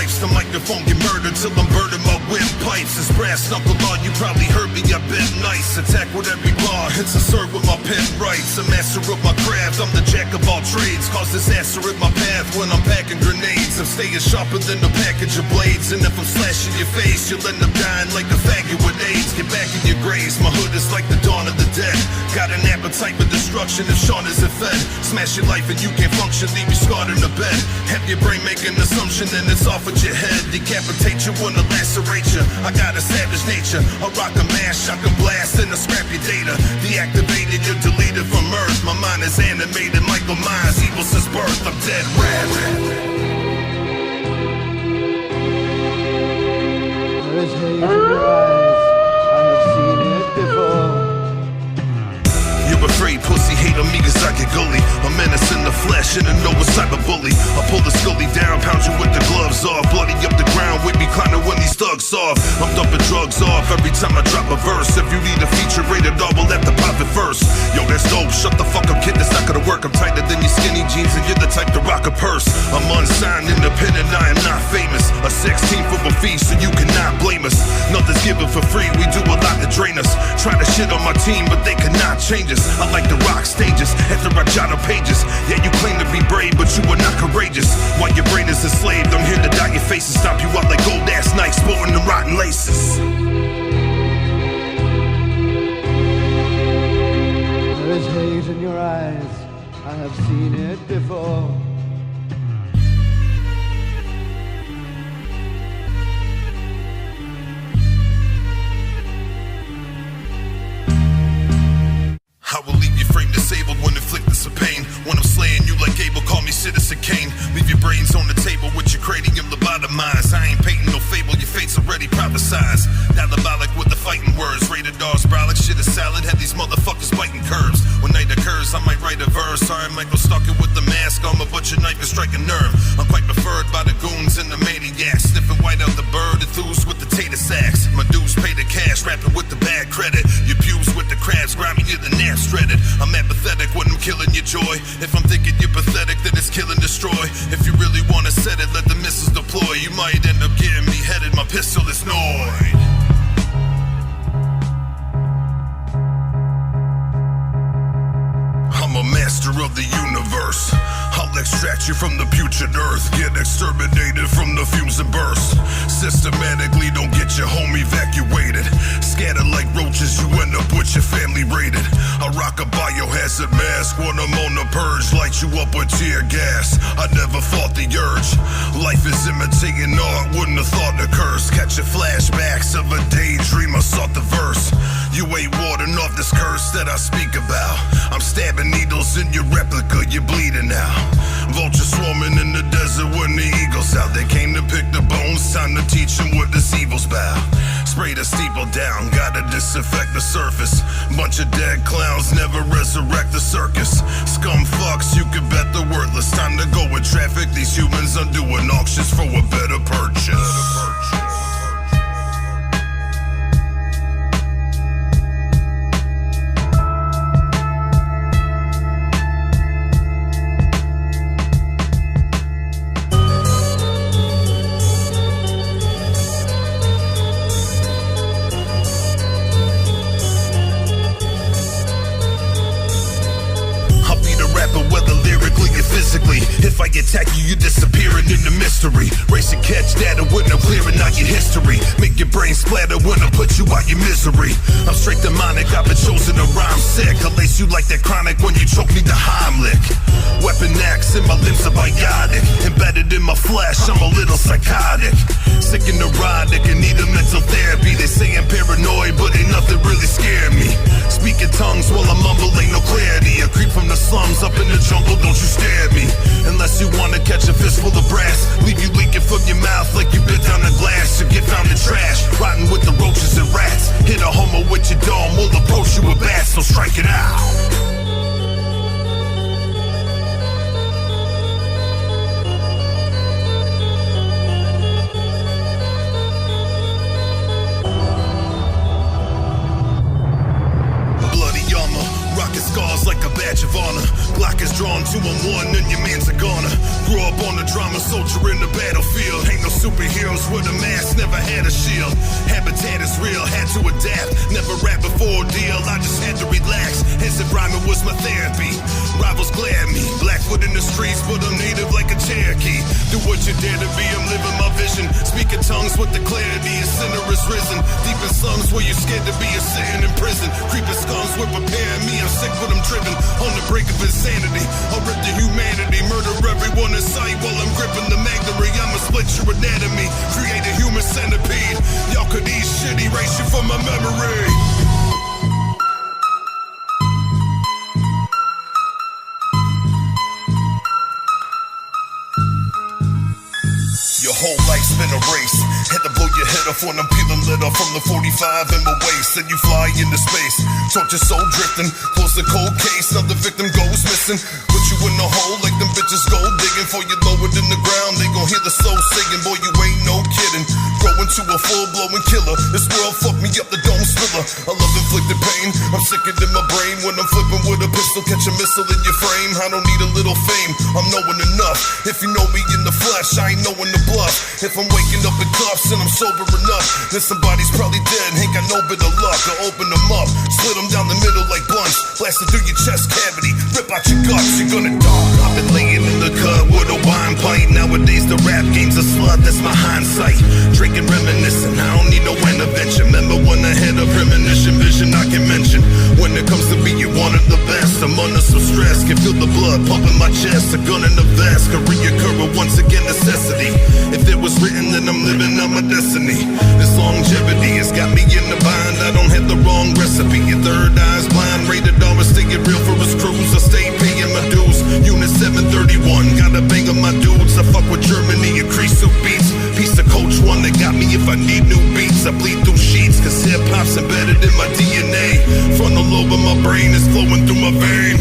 pipes. The microphone get murdered till I'm burning my windpipes. It's brass knuckle law, you probably heard me, I've been nice. Attack with every bar, hits a serve with my pen rights. A master of my craft, I'm the jack of all trades. Cause disaster in my path when I'm packing grenades. I'm staying sharper than the package of blades. And if I'm slashing your face, you'll end up dying like a faggot with AIDS. Get back in your graves, my hood is like the dawn of the dead. Got an appetite for destruction if Sean isn't fed. Smash your life and you can't function, leave you scarred in the bed. Have your brain make an assumption and it's off with your head. Decapitate you, wanna lacerate you. I got a savage nature, I rock a mash, I can blast and I scrap your data. Deactivated, you're deleted from earth. My mind is animated, Michael Myers, evil since birth. I'm dead red. There is hate in your eyes, I have seen it before. You're afraid, pussy, hate on me cause I get gully. A menace in the flesh and a Noah's type of bully. I pull the scully down, pound you with the gloves off. Bloody up the ground with me climbing when these thugs off. I'm dumping drugs off every time I drop a verse. If you need a feature rated R, we'll have to pop it first. Yo, that's dope, shut the fuck up kid, that's not gonna work. I'm tighter than your skinny jeans and you're the type to rock a purse. I'm unsigned, independent, I am not famous. A 16th of a fee, so you cannot blame us. Nothing's given for free, we do a lot to drain us. Try to shit on my team, but they cannot change us. I like the rock stages, after I jot on pages. Yeah, you claim to be brave, but you are not courageous. While your brain is enslaved, I'm here to dye your face and stomp you out like gold ass Nikes sporting the rotten laces. There is hate in your eyes, I have seen it before. I will leave your frame disabled when inflicted some pain. When I'm slaying you like Abel, call me Citizen Kane. Leave your brains on the table with your cranium lobotomized. I ain't painting no fable, your fate's already prophesized. Diabolic with the fighting words, rated R's, brolic shit is salad, had these motherfuckers biting curves. When night occurs, I might write a verse. Sorry, Michael stalking with the mask on, my butcher knife and strike a nerve. I'm quite preferred by the goons and the maniacs. Sniffing white out the bird, enthused with the tater sacks. My dues pay the cash, rapping with the bad credit. Your pews with the crabs, grimy near the naps shredded. I'm apathetic when I'm killing your joy. If I'm thinking you're pathetic, then it's kill and destroy. If you really wanna set it, let the missiles deploy. You might end up getting beheaded, my pistol is Noid. I'm a master of the universe. I'll extract you from the putrid earth. Get exterminated from the fumes and burst. Systematically don't get your home evacuated. Scattered like roaches, you end up with your family raided. I rock a biohazard mask when I'm on the purge. Light you up with tear gas, I never fought the urge. Life is imitating art, wouldn't have thought the curse. Catching flashbacks of a daydream, I sought the verse. You ain't warding off this curse that I speak about. I'm stabbing needles in your replica, you're bleeding out. Vultures swarming in the desert when the eagle's out. They came to pick the bones, time to teach them what this evil's about. Spray the steeple down, gotta disinfect the surface. Bunch of dead clowns never resurrect the circus. Scum fucks, you can bet they're worthless. Time to go with traffic, these humans are doing auctions for a better purchase. If I attack you, you're disappearing in the mystery. Race and catch data when I'm clearing out your history. Make your brain splatter when I put you out your misery. I'm straight demonic, I've been chosen to rhyme sick. I lace you like that chronic when you choke me the Heimlich. Weapon axe in my limbs are biotic. Embedded in my flesh, I'm a little psychotic. Sick and neurotic and need a mental therapy. They say I'm paranoid, but ain't nothing really scared me. Speaking tongues while I mumble, ain't no clarity. A creep from the slums up in the jungle, don't you stare at me. Unless you wanna catch a fistful of brass, leave you leaking from your mouth like you bit down the glass. You get found in trash, rotting with the roaches and rats. Hit a homo with your dome, we'll approach you with bats, so strike it out. Scars like a badge of honor. Glock is drawn 2-on-1 and your man's a goner. Grew up on the drama a soldier in the battlefield. Ain't no superheroes with a mask, never had a shield. Habitat is real, had to adapt. Never rap before a deal, I just had to relax. As if rhyming was my therapy. Rivals glare at me, Blackfoot in the streets, but I'm native like a Cherokee. Do what you dare to be, I'm living my vision. Speaking tongues with the clarity, a sinner is risen. Deep in slums where you're scared to be, a sitting in prison. Creeping scums were preparing me, I'm sick but I'm driven. On the brink of insanity, I'll rip the humanity. Murder everyone in sight while I'm gripping the magnary. I'ma split your anatomy, create a human centipede. Y'all could eat shit, erase you from my memory. Your whole life's been a race. Had to blow your head off when I'm peeling lit off from the 45 in my waist. And you fly into space, torture soul drifting. Close the cold case, now the victim goes missing. Put you in the hole like them bitches gold digging. For you lowered in the ground, they gon' hear the soul singing. Boy, you ain't no kidding. Grow into a full-blowing killer. This world fucked me up, the dome spiller. I love inflicted pain, I'm sicker than my brain. When I'm flipping with a pistol, catch a missile in your frame. I don't need a little fame, I'm knowing enough. If you know me in the flesh, I ain't knowing the bluff. If I'm waking up in cuffs and I'm sober enough, then somebody's probably dead, ain't got no bit of luck. I open them up, split them down the middle like blunts. Blast it through your chest cavity, rip out your guts, you're gonna die. I've been laying in the cut with a wine pipe. Nowadays the rap game's a slut, that's my hindsight. Drinking, reminiscing, I don't need no intervention. Remember when I had a premonition, vision I can mention. When it comes to being one of the best, I'm under some stress. Can feel the blood pumping my chest, a gun in the vest. Could reoccur, but once again necessity. If it was written, then I'm living out my destiny. This longevity has got me in the bind. I don't have the wrong recipe. Your third eye's blind. Rated R, stay it real for his cruise. I stay paying my dues. Unit 731, gotta bang on my dudes. I fuck with Germany and Creasy beats. Piece of Coach One that got me if I need new beats. I bleed through sheets, cause hip hop's embedded in my DNA. Frontal lobe of my brain is flowing through my vein.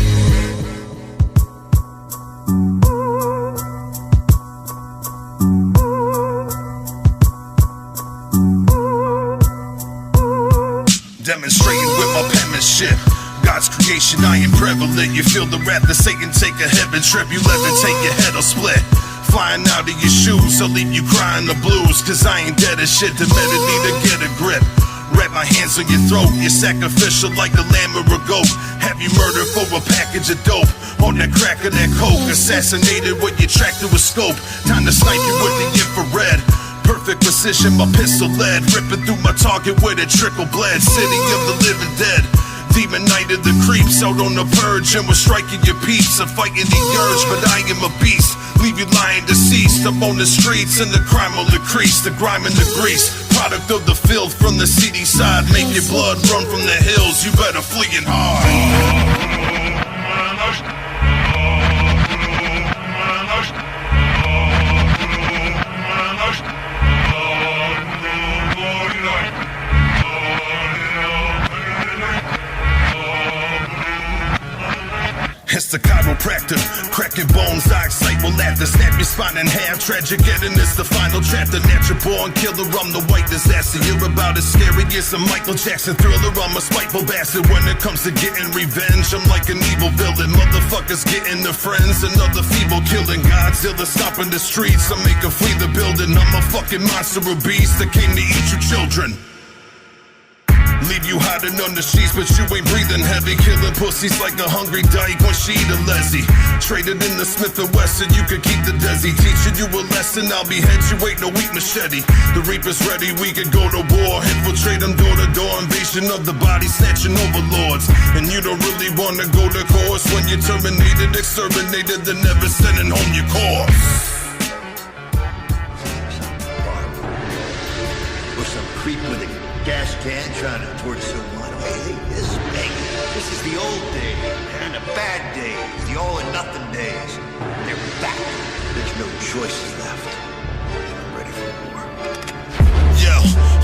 Demonstrating with my penmanship. God's creation, I am prevalent. You feel the wrath of Satan, take a heaven trip. You levitate, your head'll split. Flying out of your shoes, I'll leave you crying the blues. Cause I ain't dead as shit, the melody to get a grip. Wrap my hands on your throat, you're sacrificial like a lamb or a goat. Have you murdered for a package of dope? On that crack of that coke, assassinated with your track to a scope. Time to snipe you with the infrared. Perfect precision, my pistol lead. Ripping through my target with a trickle bled. City of the living dead. Demon night of the creeps, out on the purge, and we're striking your peace. I'm fighting the urge, but I am a beast. Leave you lying deceased. I'm on the streets, and the crime will increase. The grime and the grease, product of the filth from the seedy side. Make your blood run from the hills. You better flee and hide. It's the chiropractor, cracking bones, I excite will laughter. Snap your spine in half, tragic ending is the final chapter. Natural born killer, I'm the white disaster. You're about as scary as a Michael Jackson thriller. I'm a spiteful bastard when it comes to getting revenge. I'm like an evil villain, motherfuckers getting their friends. Another feeble killing, Godzilla stopping the streets. I make 'em flee the building, I'm a fucking monster, a beast that came to eat you children. Leave you hiding under sheets, but you ain't breathing heavy. Killing pussies like a hungry dyke when she eat a lessy. Traded in the Smith & Wesson, you could keep the Desi. Teaching you a lesson, I'll behead you, ain't no weak machete. The Reaper's ready, we can go to war. Infiltrate them door to door, invasion of the body snatching overlords. And you don't really wanna go to course when you're terminated, exterminated, then never sending home your corpse. Or some creep with a gas can trying to torch someone. Hey, this is big. This is the old days, man, the bad days, the all or nothing days. They're back. There's no choices left. I'm ready for war. Yo,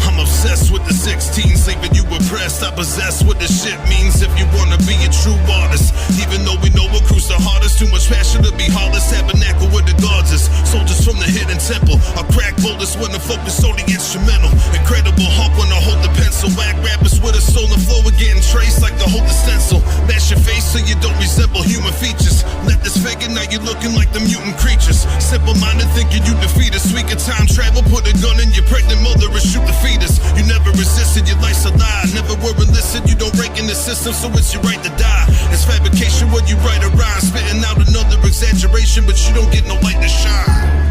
I'm obsessed with the 16s, leaving you impressed. I possess what this shit means if you wanna be a true artist. Even though we know we'll cruise the hardest, too much passion to be heartless. Tabernacle with the gods is soldiers from the hidden temple. I crack boulders when the focus on the instrumental. Incredible Hulk when I hold the pencil. Whack rappers with a stolen flow and getting traced like the hold the stencil. Mash your face so you don't resemble human features. Let this figure, now you you're looking like the mutant creatures. Simple-minded thinking you defeat us. We could time travel, put a gun in your pregnant mother and shoot the fetus. You never resisted, your life's a lie. Never were enlisted, you don't rank in the system, so it's your right to die. It's fabrication when you write a rhyme, spitting out another exaggeration, but you don't get no light to shine.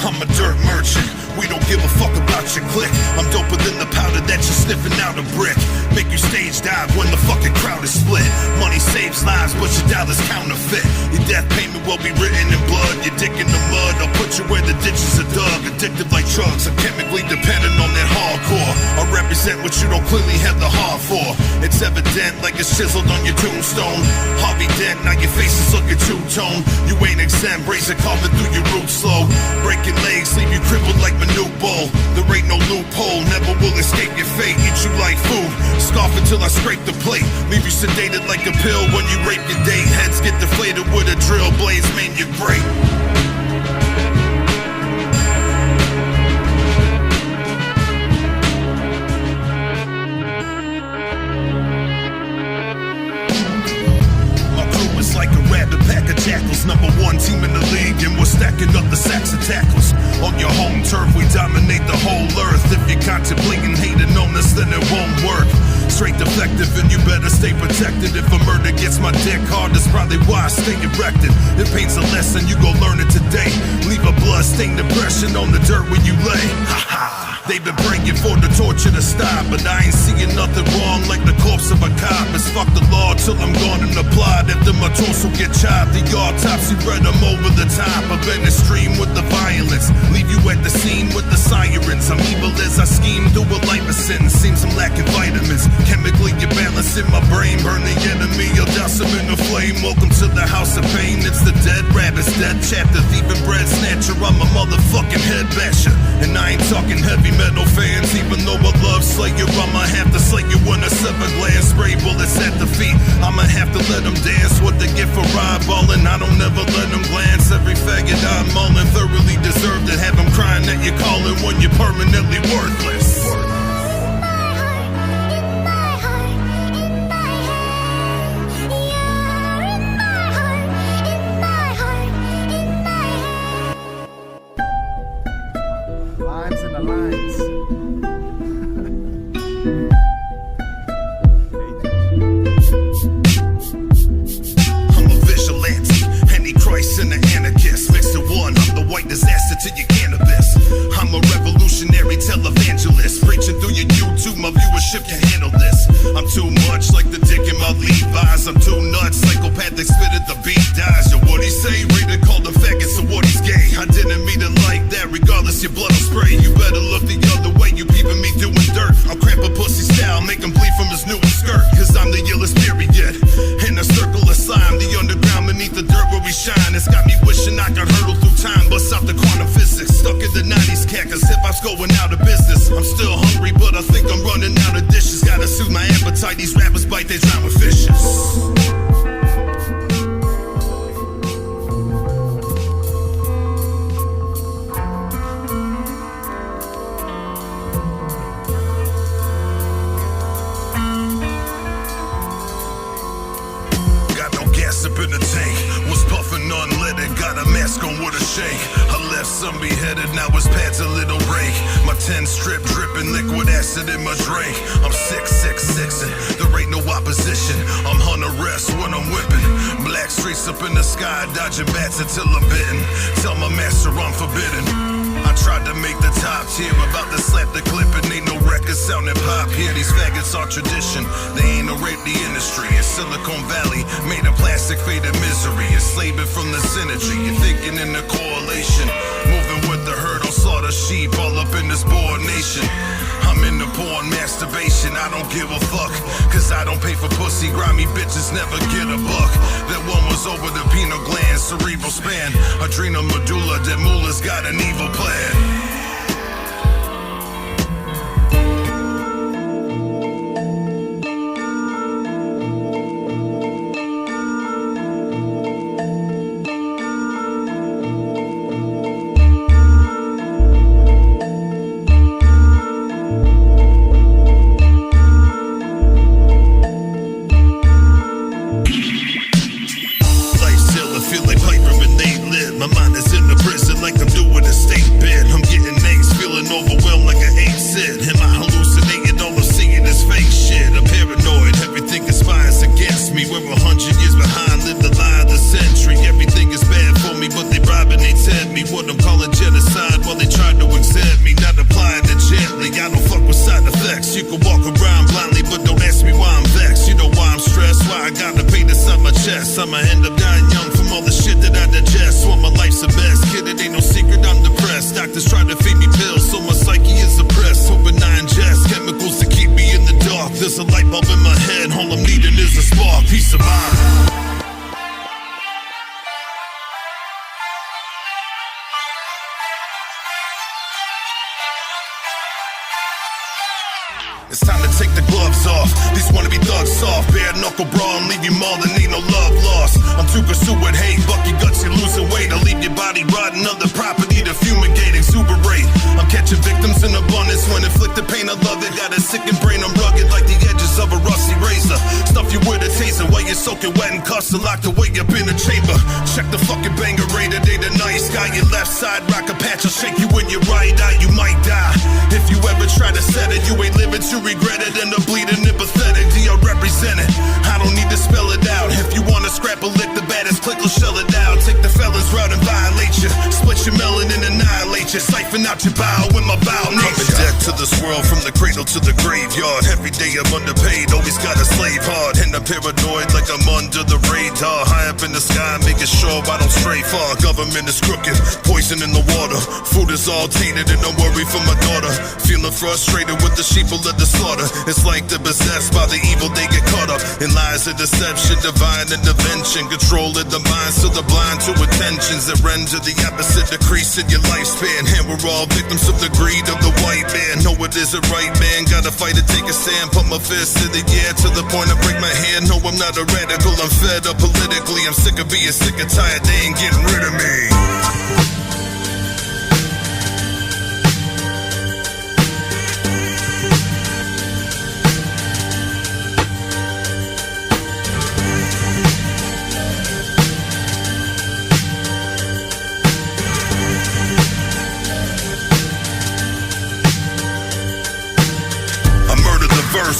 I'm a dirt merchant, we don't give a fuck about your clique. I'm doper than the powder that you're sniffing out a brick. Make you stage dive when the fucking crowd is split. Money saves lives, but your dollars counterfeit. Your death payment will be written in blood. Your dick in the mud, I'll put you where the ditches are dug. Addictive like drugs, I'm chemically dependent on that hardcore. I represent what you don't clearly have the heart for. It's evident like it's chiseled on your tombstone. Harvey Dent, now your face is looking two-tone. You ain't exempt, razor carving through your roots slow. Breaking legs, leave you crippled like Manute Bowl. There ain't no loophole, never will escape your fate. Eat you like food, scarf until I scrape the plate. Leave you sedated like a pill when you rape your date. Heads get deflated with a drill, blades mean you're great. Like a rabid pack of jackals, number one team in the league, and we're stacking up the sacks of tackles. On your home turf, we dominate the whole earth. If you're contemplating hating on us, then it won't work. Straight defective, and you better stay protected. If a murder gets my dick hard, that's probably why I stay erected. It paints a lesson, you gon' learn it today. Leave a blood-stained impression on the dirt where you lay. Ha ha. They've been praying for the torture to stop, but I ain't seeing nothing wrong like the corpse of a cop. It's fuck the law till I'm gone and applied. After my torso get chopped, the autopsy read them over the top. I've been extreme with the violence, leave you at the scene with the sirens. I'm evil as I scheme through a life of sin. Seems I'm lacking vitamins, chemically you're balancing my brain. Burn the enemy, I'll douse him in a flame. Welcome to the house of pain, it's the dead rabbits, dead chapter. Thieving bread snatcher, I'm a motherfucking head basher. And I ain't talking heavy metal fans, even though I love Slayer, I'ma have to slay you when I sever glass. Spray bullets at the feet, I'ma have to let them dance. What they get for eyeballing, I don't ever let them glance. Every faggot I'm mauling thoroughly deserve to have them crying that you're calling when you're permanently worthless. Lines in the lines. Christ and the anarchist, mixed in one. I'm the white disaster to your cannabis. I'm a revolutionary televangelist, preaching through your YouTube. My viewership can handle this. I'm too much like the dick in my Levi's. I'm too nuts, psychopathic spit at the beat dies. Yo, what he say? Rated called a faggot, so what he's gay. I didn't mean it like that. Regardless, your blood will spray. You better look the other way. You peeping me doing dirt. I'll cramp a pussy style, make him bleed from his newest skirt. Cause I'm the illest period. In a circle of slime, the underground beneath the dirt where we shine. It's got me wishing I could hurdle through time, bust out the quantum physics. Stuck in the 90s cat, cause hip-hop's going out of business. I'm still hungry, but I think I'm running out of dishes. Gotta soothe my appetite, these rappers bite, they drown with fishes. Up in the tank, was puffing unleaded, got a mask on with a shake. I left some beheaded, now his pads a little rake. My 10 strip dripping liquid acid in my drink. I'm sick, and there ain't no opposition. I'm on arrest when I'm whipping. Black streets up in the sky, dodging bats until I'm bitten. Tell my master I'm forbidden. I tried to make the top tier, about to slap the clip and ain't no record sounding pop here. These faggots are tradition, they ain't no rape the industry. In Silicon Valley, made of plastic faded misery. Enslaving from the synergy, you're thinking in the correlation. Moving with the herd on slaughter sheep, all up in this bored nation. I'm in the porn masturbation, I don't give a fuck. Cause I don't pay for pussy, grimy bitches never get a buck. That one was over the pineal gland, cerebral span. Adrenal medulla, that mullah's got an evil plan. effects. You can walk around blindly, but don't ask me why I'm vexed. You know why I'm stressed, why I got the pain inside my chest. I'ma end up dying young from all the shit that I digest. So my life's a mess, kid, it ain't no secret I'm depressed. Doctors try to feed me pills, so my psyche is suppressed. Hoping I ingest chemicals to keep me in the dark. There's a light bulb in my head, all I'm needing is a spark. Peace of mind. It's time to take the gloves off. These wanna be thugs soft. Bare knuckle brawl and leave you mauled and ain't no love lost. I'm too consumed with hate. Buck your guts, you're losing weight. I'll leave your body rotting on the property to fumigate, exuberate. I'm catching victims in abundance when inflicted pain. I love it. Got a sickened brain, I'm rugged like the edges of a rusty razor. Stuff you with a taser while you're soaking wet and cuffs and locked away up in a chamber. Check the fucking banger radar, day to night. Sky your left side, rock a patch. I'll shake you in your right eye, you might die. If you ever try to set it, you ain't living to regret it. And the bleeding empathetic, do I represent it? I don't need to spell it out. If you wanna scrap a lick, the baddest click will shell it out. Take the felon's route and violate you. Split your melon and annihilate you. Siphon out your bowel with my bowel nature. I'm in debt to this world from the cradle to the graveyard. Every day I'm underpaid, always gotta slave hard. And I'm paranoid like I'm under the radar. High up in the sky, making sure I don't stray far. Government is crooked, poison in the water. Food is all tainted and I'm worried for my daughter. Feeling frustrated with the sheeple of the slaughter. It's like they're possessed by the evil, they get caught up in lies and deception, divine intervention. Controlling the minds so they're blind to intentions that render the opposite, decrease in your lifespan. And we're all victims of the greed of the white man. No, it isn't right, man. Gotta fight to take a stand. Put my fist in the air to the point I break my hand. No, I'm not a radical. I'm fed up politically. I'm sick of being sick and tired. They ain't getting rid of me.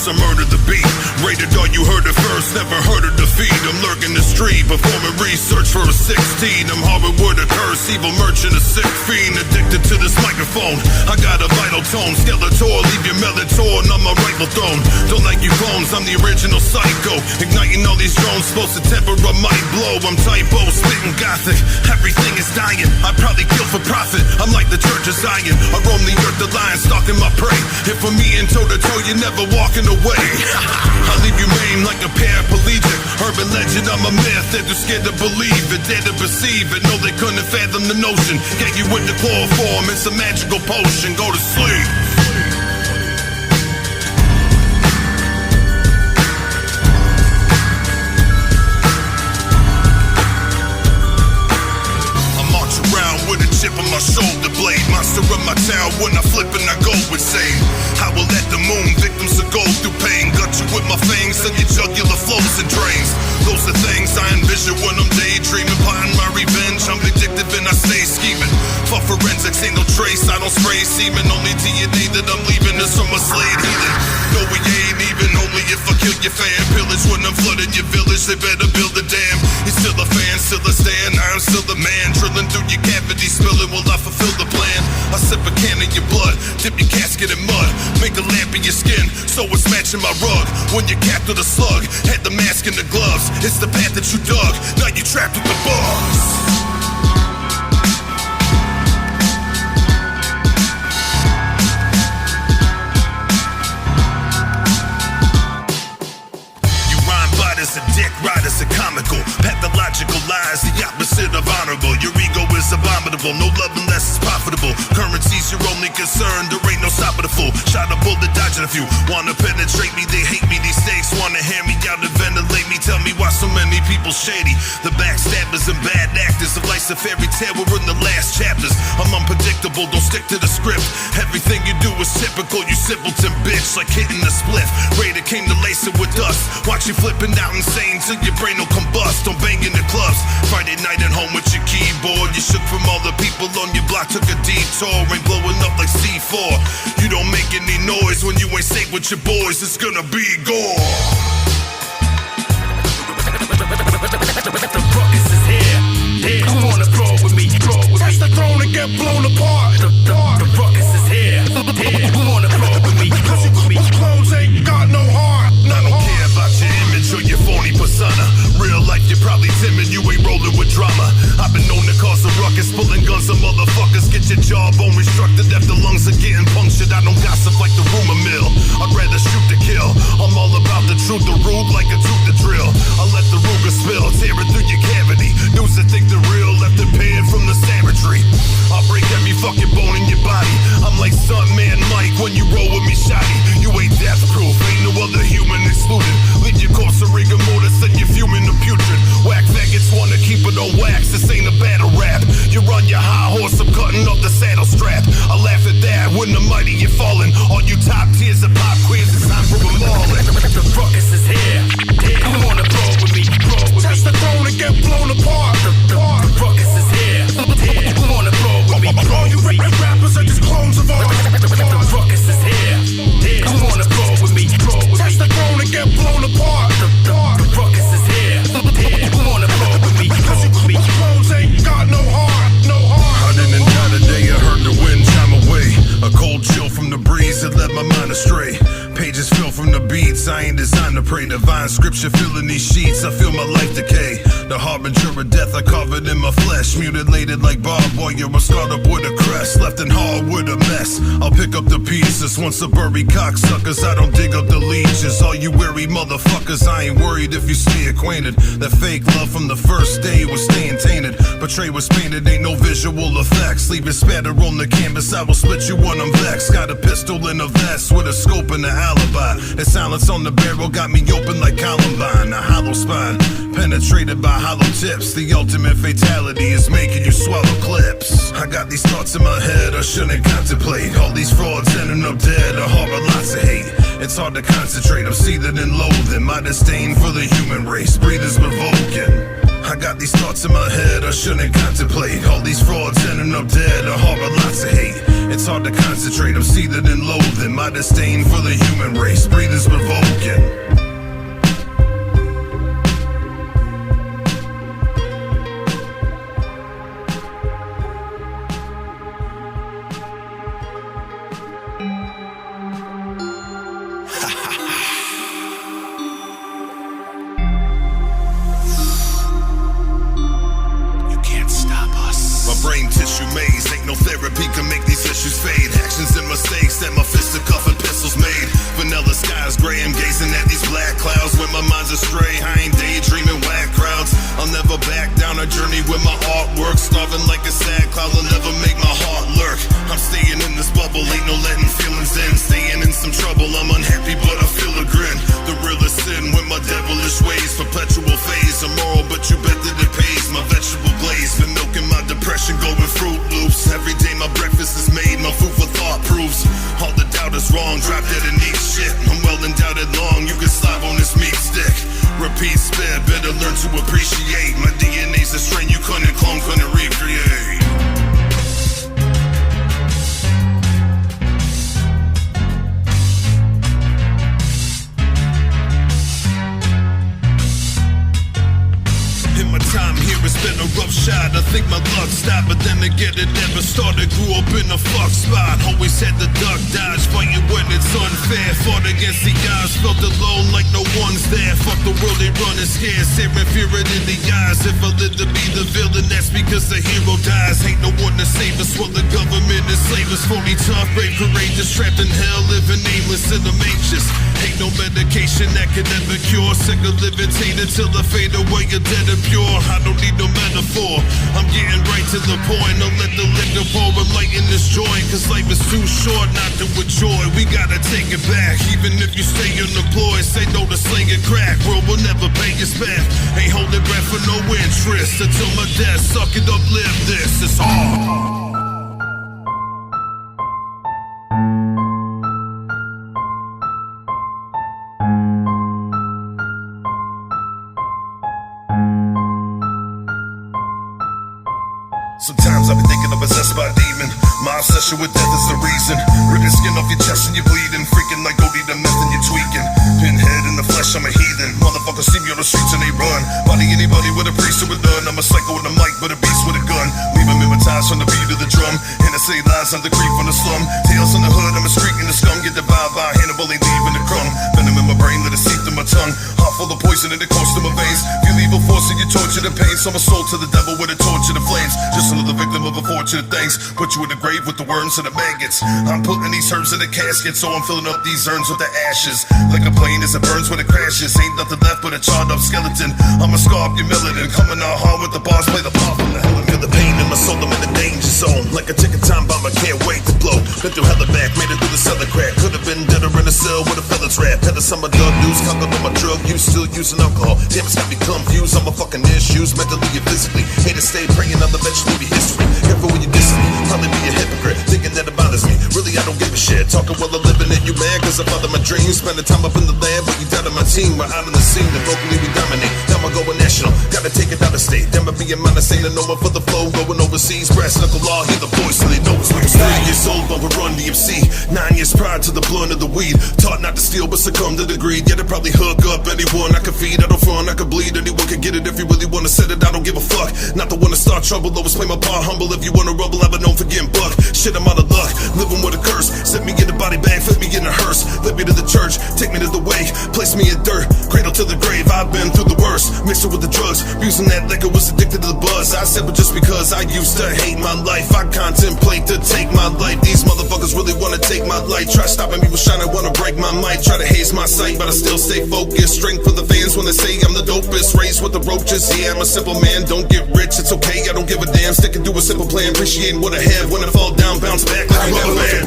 I murdered the beat. Rated R, you heard it first, never heard of defeat. I'm lurking the street, performing research for a 16. I'm Hollywood a curse, evil merchant, a sick fiend. Addicted to this microphone, I got a vital tone. Skeletor, leave your melatonin on my rightful throne. Don't like you phones, I'm the original psycho. Igniting all these drones, supposed to temper a might blow. I'm typo, spitting gothic, everything is dying. I probably kill for profit, I'm like the Church of Zion. I roam the earth, the lion stalking my prey. If I'm me and toe to toe, you're never walking away. I leave you maimed like a paraplegic. Urban legend, I'm a myth. They're too scared to believe it, dare to perceive it. No, they couldn't fathom the notion. Get you with the chloroform, it's a magical potion. Go to sleep. Chip on my shoulder blade, monster of my town. When I flip and I go insane, I will let the moon victims to go through pain. Gut you with my fangs and your jugular flows and drains. Those are things I envision when I'm daydreaming, plotting my revenge. I'm vindictive and I stay scheming. For forensics ain't no trace, I don't spray semen. Only DNA that I'm leaving is from a slave heathen. No, we ain't even, only if I kill your fan. Pillage when I'm flooding your village, they better build a dam. You're still a fan, still a stand, I'm still the man. Drilling through your cavity, spilling will I fulfill the plan. I sip a can of your blood, dip your casket in mud, make a lamp in your skin, so it's matching my rug. When you're capped with a slug, had the mask and the gloves. It's the path that you dug, now you're trapped with the bugs. A dick riders are comical, pathological lies, the opposite of honorable. Your ego is abominable, no love unless it's profitable. Currency's your only concern, there ain't no stopping the fool. Shot a bullet, dodging a few. Wanna penetrate me, they hate me. These snakes wanna hear me out and ventilate me. Tell me why so many people shady. The backstabbers and bad actors of life's a fairy tale, we're in the last chapters. I'm unpredictable, don't stick to the script. Everything you do is typical, you simpleton bitch. Like hitting a spliff, Raider came to lace it with dust. Watch you flipping out insane till your brain will combust. Don't bang in the clubs. Friday night at home with your keyboard. You shook from all the people on your block. Took a detour, ain't blowing up like C4. You don't make any noise when you ain't safe with your boys. It's gonna be gore. The ruckus is here. You wanna brawl with me? Touch the throne and get blown apart. The ruckus is here. You wanna brawl with me? jawbone restructured after lungs are getting punctured. I don't gossip like the rumor mill, I'd rather shoot to kill. I'm all about the truth, the rude like a tooth to drill. I let the Ruger spill, tear it through your cavity. Dudes that think they're real, left it paying from the savagery. I'll break every fucking bone in your body. I'm like Stuntman Mike when you roll with me shoddy. You ain't death proof, ain't no other human excluded. Leave your corpse a rigor mortis and you're fuming to putrid. Whack faggots wanna keep it on wax, this ain't a battle rap. You run your high horse, I'm cutting off the saddle strap. I laugh at that when the mighty you're falling. All you top tiers of pop quiz, it's time for a mauling. The ruckus is here. You wanna roll with me? Touch the throne and get blown apart. The ruckus is here. You wanna roll with me? All you rappers are just clones of ours. The ruckus is here. You wanna roll with me? Touch the throne and get blown apart. The ruckus is here. You wanna roll with me? Clones ain't got no heart, no heart. I didn't die today, I heard the wind chime away. A cold chill from the breeze that led my mind astray. Pages fill from the beats, I ain't designed to pray. Divine scripture filling these sheets, I feel my life decay. The harbinger of death, I carve it in my flesh. Mutilated like barbed wire, I'm scarred up with a crest. Left in hard with a mess, I'll pick up the pieces. Once a bury cocksuckers, I don't dig up the leeches. All you weary motherfuckers, I ain't worried if you stay acquainted. That fake love from the first day was staying tainted. Portray was painted, ain't no visual effects. Leave it spatter on the canvas, I will split you when I'm vexed. Got a pistol in a vest with a scope and an alibi. The silence on the barrel got me open like Columbine. A hollow spine, penetrated by hollow tips. The ultimate fatality is making you swallow clips. I got these thoughts in my head I shouldn't contemplate. All these frauds ending up dead, I harbor lots of hate. It's hard to concentrate, I'm seething in loathing. My disdain for the human race, breathing's provoking. I got these thoughts in my head I shouldn't contemplate. All these frauds ending up dead, I harbor lots of hate. It's hard to concentrate, I'm seething in loathing. My disdain for the human race, breathing's provoking. Brain tissue maze, ain't no therapy can make these issues fade. Actions and mistakes that my fists are cuffing pencils made. Vanilla skies gray, I'm gazing at these black clouds. When my mind's astray, I ain't daydreaming whack crowds. I'll never back down a journey with my artwork. Starving like a sad cloud, will never make my heart lurk. I'm staying in this bubble, ain't no letting feelings in. Staying in some trouble, I'm unhappy but I feel a grin. The realest sin with my devilish ways. Perpetual phase, immoral but you bet that it pays. My vegetable glaze, been milking my depression, going Fruit Loops. Every day my breakfast is made, my food for thought proofs. All the doubt is wrong, drop dead and eat shit. I'm well endowed long, you can slide on this meat stick. Repeat, spare, better learn to appreciate. My DNA's a strain you couldn't clone, couldn't recreate. Time here has been a rough shot. I think my luck stopped, but then again it never started. Grew up in a fuck spot, always had the duck dodge, fighting when it's unfair. Fought against the odds, felt alone like no one's there. Fuck the world, they running scared, staring fear it in the eyes. If I live to be the villain, that's because the hero dies. Ain't no one to save us, while the government enslave us. Phony tough, brave, courageous, trapped in hell, living aimless and I'm anxious. Ain't no medication that can ever cure. Sick of living tainted till I fade away, you're dead and pure. I don't need no metaphor, I'm getting right to the point. I'll let the liquor pour and lighten this joint, cause life is too short not to enjoy. We gotta take it back, even if you stay unemployed. Say no to slinging crack, world will never pay us back. Ain't holding breath for no interest until my death. Suck it up, live this, it's hard. Sometimes I be thinking I'm possessed by a demon. My obsession with death is the reason. Ripping skin off your chest and you're bleeding. Freaking like OD the meth and you're tweaking. Pinhead in the flesh, I'm a heathen. Motherfuckers see me on the streets and they run. Body anybody with a priest or a nun. I'm a psycho with a mic but a beast with a gun. Leave them hypnotized from the beat of the drum. And I say lies on the creep from the slum. Tails in the hood, I'm a streak in the scum. Get devoured by Hannibal, ain't leaving the crumb. Venom in my brain, let it seep through my tongue. Heart full of poison and it course to my veins. Feel evil force in you tortured and pain. Some are sold to the devil with a torch and the flames. Just another victim of unfortunate things. Put you in the grave with the worms and the maggots. I'm putting these herbs in a casket, so I'm filling up these urns with the ashes. Like a plane as it burns when it crashes. Ain't nothing left but a charred up skeleton. I'ma scar up your melanin. Coming out hard with the bars, play the part from the hell. Feel the pain in my soul, I'm in the danger zone. Like a ticking time bomb, I can't wait to blow. Been through hella back, made it through the cellar crack. Could've been deader in a cell with a feather's rap. Had a summer dog news, caught up on my drug use, still using alcohol. Damn, it's got me confused on my fucking issues, mentally and physically. Hate to stay praying on the eventually be history. Careful when you diss me, probably be a hypocrite, thinking that it bothers me. Really, I don't give a shit. Talking while I'm living it, you mad? Cause I follow my dreams. Spending time up in the lab, but you down on my team. We're out on the scene, and locally we dominate. Now I'm going national, gotta take it out of state. Damn, I be a man, I say no one for the flow. Going overseas, brass knuckle law, hear the voice, so they know it's. We was 3 years old when we run DMC. 9 years prior to the blunt of the weed. Taught not to steal, but succumb to the greed. Yeah, they probably hook up anyone I could feed. I don't front, I could bleed. Anyone could get it if you really wanna set it. I don't give a fuck. Not the one to start trouble, always play my part humble. If you wanna rubble, I've been known for getting buck. Shit, I'm out of luck, living with a curse. Set me in the body bag, flip me in a hearse. Let me to the church, take me to the wake. Place me in dirt, cradle to the grave. I've been through the worst, mixed it with the drugs. Abusing that liquor, was addicted to the buzz. I said, but just because I used to hate my life, I contemplate to take my life. These motherfuckers really wanna take my light. Try stopping me with shine, I wanna break my mic. Try to haze my sight, but I still stay focused. Strength for the fans when they say I'm the dopest. Raised with the roaches, yeah, I'm a simple man. Don't get rich, it's okay, I don't give a damn. Sticking to a simple plan, appreciating what I have. When I fall down, bounce back like a rubber man.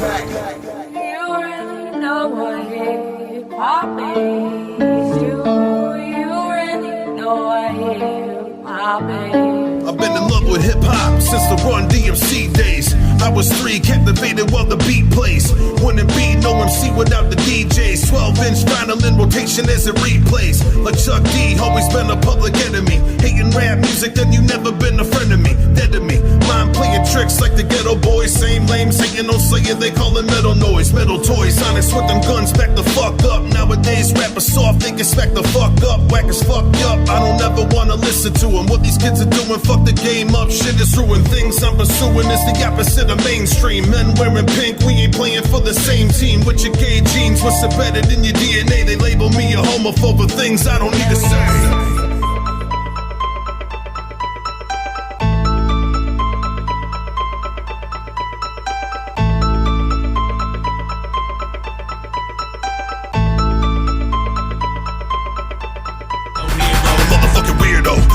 You really know what hip-hop is. You really know what hip-hop is. I've been in love with hip-hop since the Run DMC days. I was 3, captivated while the beat plays. Wouldn't be no MC without the DJs. 12-inch vinyl in rotation as it replays. Like Chuck D, always been a public enemy. Hating rap music, then you never been a friend of me. Dead to me, mind playing tricks like the ghetto boys. Same lame, saying no saying, they call it metal noise. Metal toys, honest with them guns, back the fuck up. Nowadays rappers soft, they can smack the fuck up. Whack as fuck up, I don't ever wanna listen to them. What these kids are doing, fuck the game up. Shit is ruined, things I'm pursuing is the opposite of mainstream. Men wearing pink, we ain't playing for the same team. With your gay genes, what's embedded in your DNA? They label me a homophobe for things I don't need to say.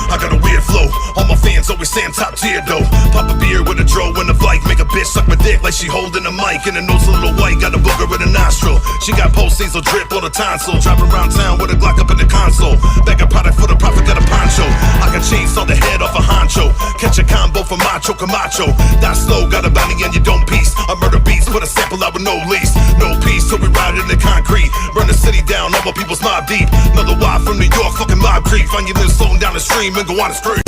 I got a weird flow. All my fans always saying top tier though. Pop a beer with a dro and a bike. Make a bitch suck my dick like she holding a mic. And her nose a little white, got a booger in a nostril. She got post-nasal drip on the tonsil. Driving around town with a Glock up in the console. Bag of product for the profit, got a poncho. I can chainsaw the head off a honcho. Catch a combo for Macho Camacho. Die slow, got a bounty and you don't piece. I murder beats, put a sample out with no lease. No peace till we ride in the concrete. Burn the city down, all my people's mob deep. Another Y from New York, fucking mob creep. Find your little slowing down the stream and go on the street.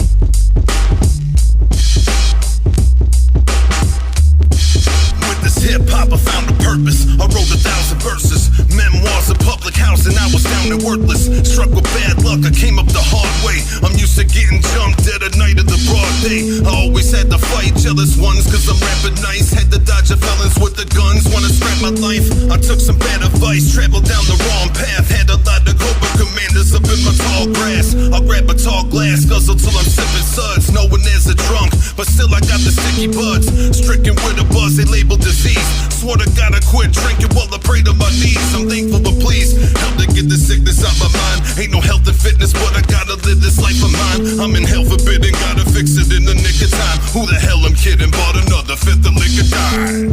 With this hip-hop I found a purpose. I wrote 1,000 verses. Memoirs of public housing, I was down and worthless. Struck with bad luck, I came up the hard way. I'm used to getting jumped at a night of the broad day. I always had to fight jealous ones, cause I'm rapping nice. Had to dodge the felons with the guns, wanna scrap my life. I took some bad advice, traveled down the wrong path. Had a lot of Cobra commanders up in my tall grass. I'll grab a tall glass, guzzle till I'm sipping suds. No one is a drunk, but still I got the sticky buds. Stricken with a buzz, they label disease. Swore to God I quit drinking while I pray to my knees. I'm thankful but please, help to get the sickness out my mind. Ain't no health and fitness, but I gotta live this life of mine. I'm in hell forbidden, gotta fix it in the nick of time. Who the hell I'm kidding, bought another fifth of liquor, die.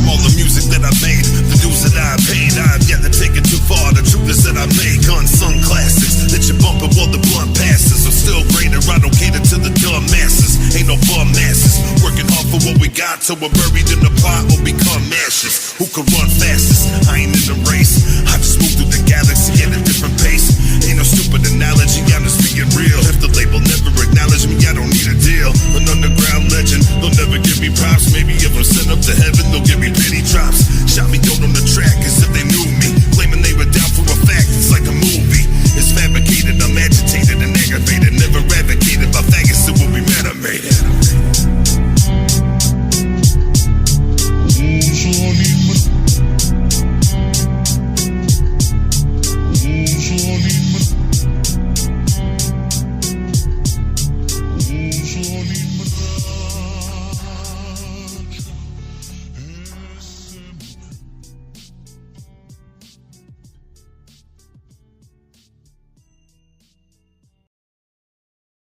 All the music that I made, the dues that I paid, I've yet to take it too far. The truth is that I made unsung classics that you bump while the blunt passes. I'm still greater, I don't cater to the dumb masses. Ain't no bum masses, working hard for what we got till we're buried in the pot or become ashes. Who can run fastest? I ain't in the race, I just move through the galaxy at a different pace. Ain't no stupid analogy, I'm just being real. If the label never acknowledge me, I don't need a deal. An underground legend, they'll never give me props. Maybe if I'm sent up to heaven, they'll give me penny drops. Shot me down on the track, is